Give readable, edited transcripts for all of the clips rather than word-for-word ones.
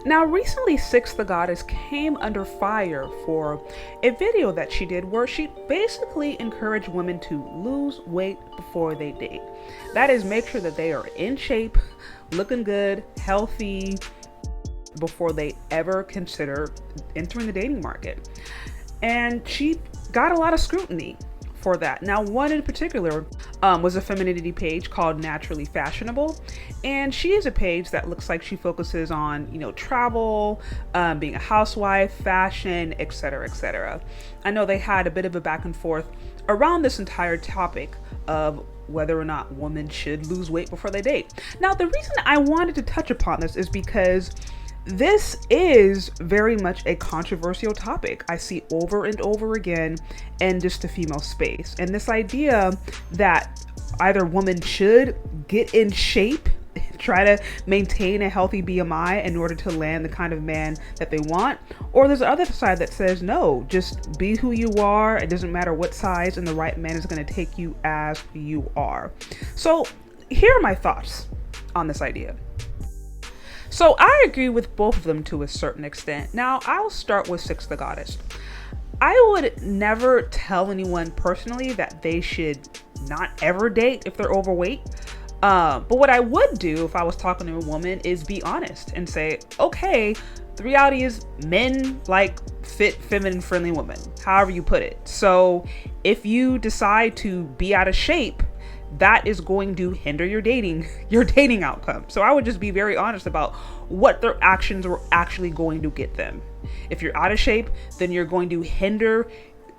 Now, recently, Six the Goddess came under fire for a video that she did where she basically encouraged women to lose weight before they date. That is, make sure that they are in shape, looking good, healthy, before they ever consider entering the dating market. And she got a lot of scrutiny for that. Now, one in particular was a femininity page called Naturally Fashionable, and she is a page that looks like she focuses on, travel, being a housewife, fashion, etc., etc. I know they had a bit of a back and forth around this entire topic of whether or not women should lose weight before they date. Now, the reason I wanted to touch upon this is because this is very much a controversial topic I see over and over again in just the female space. And this idea that either women should get in shape, try to maintain a healthy BMI in order to land the kind of man that they want, or there's the other side that says, no, just be who you are. It doesn't matter what size, and the right man is going to take you as you are. So here are my thoughts on this idea. So I agree with both of them to a certain extent. Now, I'll start with Six the Goddess. I would never tell anyone personally that they should not ever date if they're overweight. But what I would do if I was talking to a woman is be honest and say, okay, the reality is men like fit, feminine, friendly women, however you put it. So if you decide to be out of shape, that is going to hinder your dating outcome. So I would just be very honest about what their actions are actually going to get them. If you're out of shape, then you're going to hinder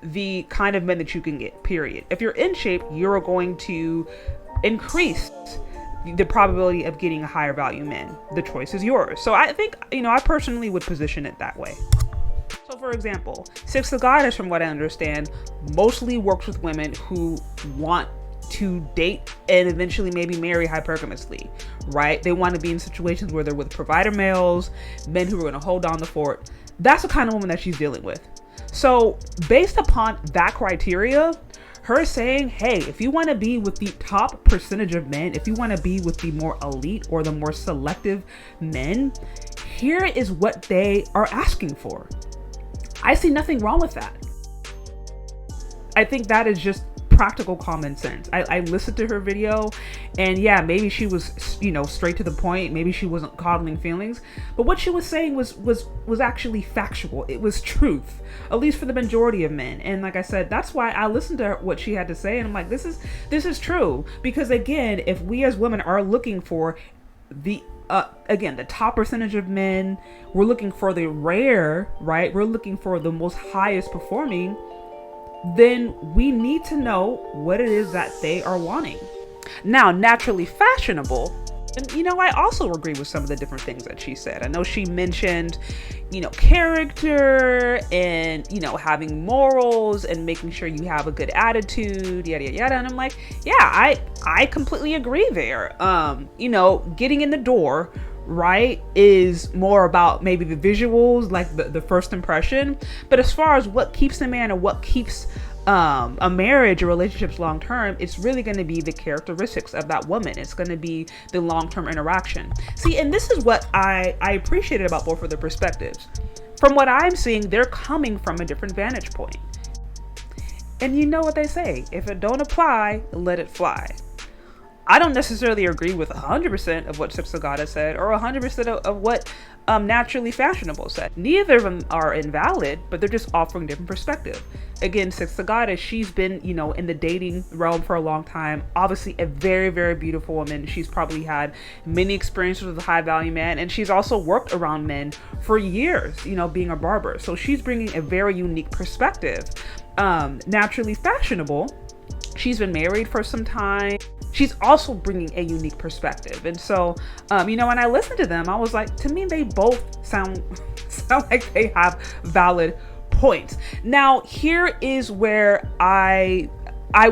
the kind of men that you can get, period. If you're in shape, you're going to increase the probability of getting a higher value man. The choice is yours. So I think, I personally would position it that way. So for example, Six the Goddess, from what I understand, mostly works with women who want to date and eventually maybe marry hypergamously, right? They want to be in situations where they're with provider males, men who are going to hold down the fort. That's the kind of woman that she's dealing with. So based upon that criteria, her saying, hey, if you want to be with the top percentage of men, if you want to be with the more elite or the more selective men, here is what they are asking for. I see nothing wrong with that. I think that is just practical common sense. I listened to her video, and yeah, maybe she was straight to the point, maybe she wasn't coddling feelings, but what she was saying was actually factual. It was truth, at least for the majority of men. And like I said, that's why I listened to what she had to say, and I'm like, this is true. Because again, if we as women are looking for the top percentage of men, we're looking for the rare, right? We're looking for the most highest performing, then we need to know what it is that they are wanting. Now, Naturally Fashionable, and I also agree with some of the different things that she said. I know she mentioned, character and, having morals and making sure you have a good attitude, yada, yada, yada. And I'm like, yeah, I completely agree there. Getting in the door, right, is more about maybe the visuals, like the first impression. But as far as what keeps a man and what keeps a marriage or relationships long term, it's really going to be the characteristics of that woman. It's going to be the long term interaction. See, and this is what I appreciated about both of their perspectives. From what I'm seeing, they're coming from a different vantage point. And you know what they say, if it don't apply, let it fly. I don't necessarily agree with 100% of what Six the Goddess said or 100% of what Naturally Fashionable said. Neither of them are invalid, but they're just offering different perspective. Again, Six the Goddess, she's been, in the dating realm for a long time. Obviously a very, very beautiful woman. She's probably had many experiences with a high value man, and she's also worked around men for years, being a barber. So she's bringing a very unique perspective. Naturally Fashionable, she's been married for some time. She's also bringing a unique perspective. And so, when I listened to them, I was like, to me, they both sound like they have valid points. Now, here is where I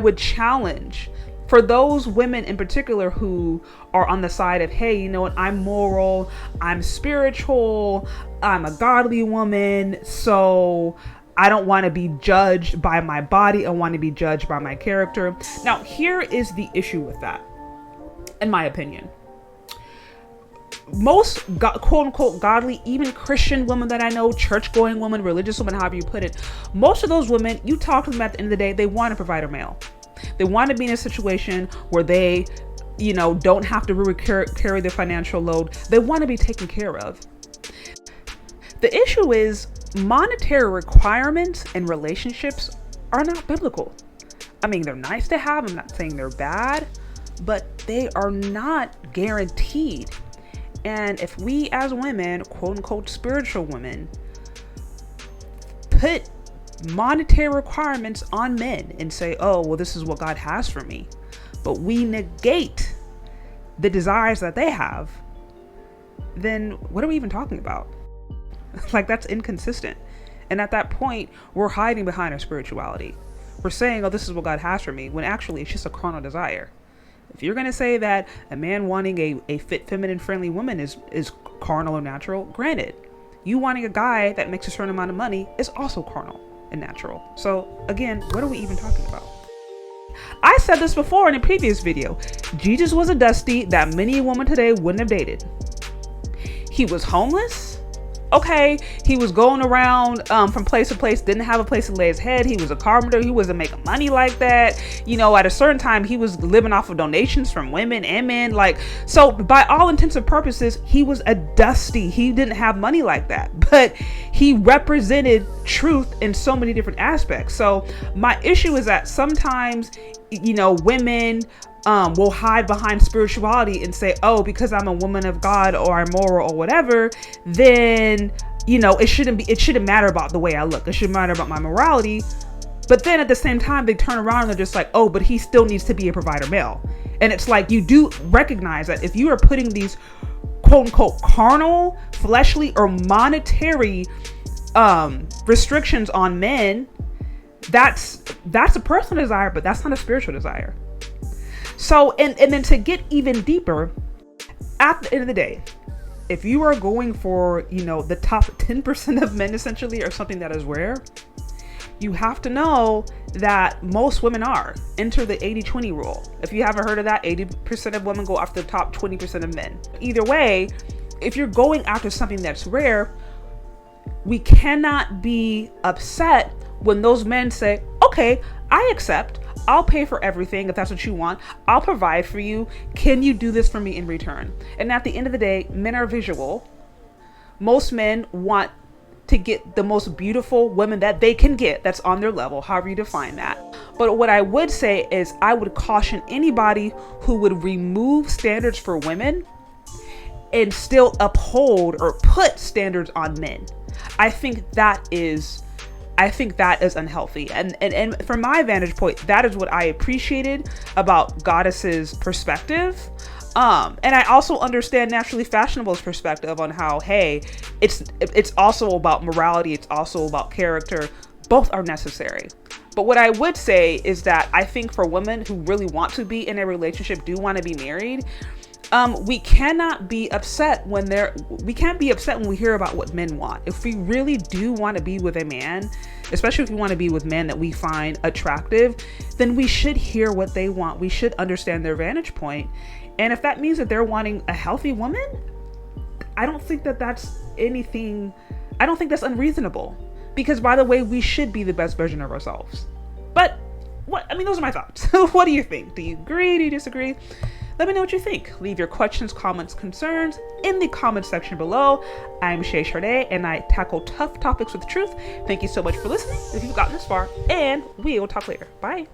would challenge for those women in particular who are on the side of, hey, you know what, I'm moral, I'm spiritual, I'm a godly woman, so I don't want to be judged by my body. I want to be judged by my character. Now, here is the issue with that, in my opinion. most quote unquote godly, even Christian women that I know, church going women, religious women, however you put it, most of those women, you talk to them at the end of the day, they want a provider male. They want to be in a situation where they, don't have to really carry the financial load. They want to be taken care of. The issue is monetary requirements in relationships are not biblical. I mean, they're nice to have. I'm not saying they're bad, but they are not guaranteed. And if we as women, quote unquote spiritual women, put monetary requirements on men and say, oh, well, this is what God has for me, but we negate the desires that they have, then what are we even talking about? Like, that's inconsistent. And at that point, we're hiding behind our spirituality. We're saying, oh, this is what God has for me, when actually it's just a carnal desire. If you're going to say that a man wanting a fit, feminine, friendly woman is carnal or natural, granted, you wanting a guy that makes a certain amount of money is also carnal and natural. So again, what are we even talking about? I said this before in a previous video. Jesus was a dusty that many women today wouldn't have dated. He was homeless. Okay, he was going around from place to place, didn't have a place to lay his head. He was a carpenter. He wasn't making money like that. At a certain time, he was living off of donations from women and men. So by all intents and purposes, he was a dusty. He didn't have money like that, but he represented truth in so many different aspects. So my issue is that sometimes, women will hide behind spirituality and say, oh, because I'm a woman of God or I'm moral or whatever, then, it shouldn't matter about the way I look. It shouldn't matter about my morality. But then at the same time, they turn around and they're just like, oh, but he still needs to be a provider male. And it's like, you do recognize that if you are putting these quote unquote carnal, fleshly, or monetary restrictions on men, that's a personal desire, but that's not a spiritual desire. So, and then to get even deeper, at the end of the day, if you are going for, the top 10% of men essentially, or something that is rare, you have to know that most women enter the 80-20 rule. If you haven't heard of that, 80% of women go after the top 20% of men. Either way, if you're going after something that's rare, we cannot be upset when those men say, okay, I accept. I'll pay for everything if that's what you want. I'll provide for you. Can you do this for me in return? And at the end of the day, men are visual. Most men want to get the most beautiful women that they can get that's on their level, however you define that. But what I would say is I would caution anybody who would remove standards for women and still uphold or put standards on men. I think that is unhealthy. And from my vantage point, that is what I appreciated about Goddess's perspective. And I also understand Naturally Fashionable's perspective on how, hey, it's also about morality. It's also about character. Both are necessary. But what I would say is that I think for women who really want to be in a relationship, do want to be married, we cannot be upset when we hear about what men want. If we really do want to be with a man, especially if we want to be with men that we find attractive, then we should hear what they want. We should understand their vantage point. And if that means that they're wanting a healthy woman, I don't think that's unreasonable. Because by the way, we should be the best version of ourselves. But those are my thoughts. What do you think? Do you agree? Do you disagree? Let me know what you think. Leave your questions, comments, concerns in the comment section below. I'm ChezCharde and I tackle tough topics with truth. Thank you so much for listening if you've gotten this far, and we will talk later. Bye.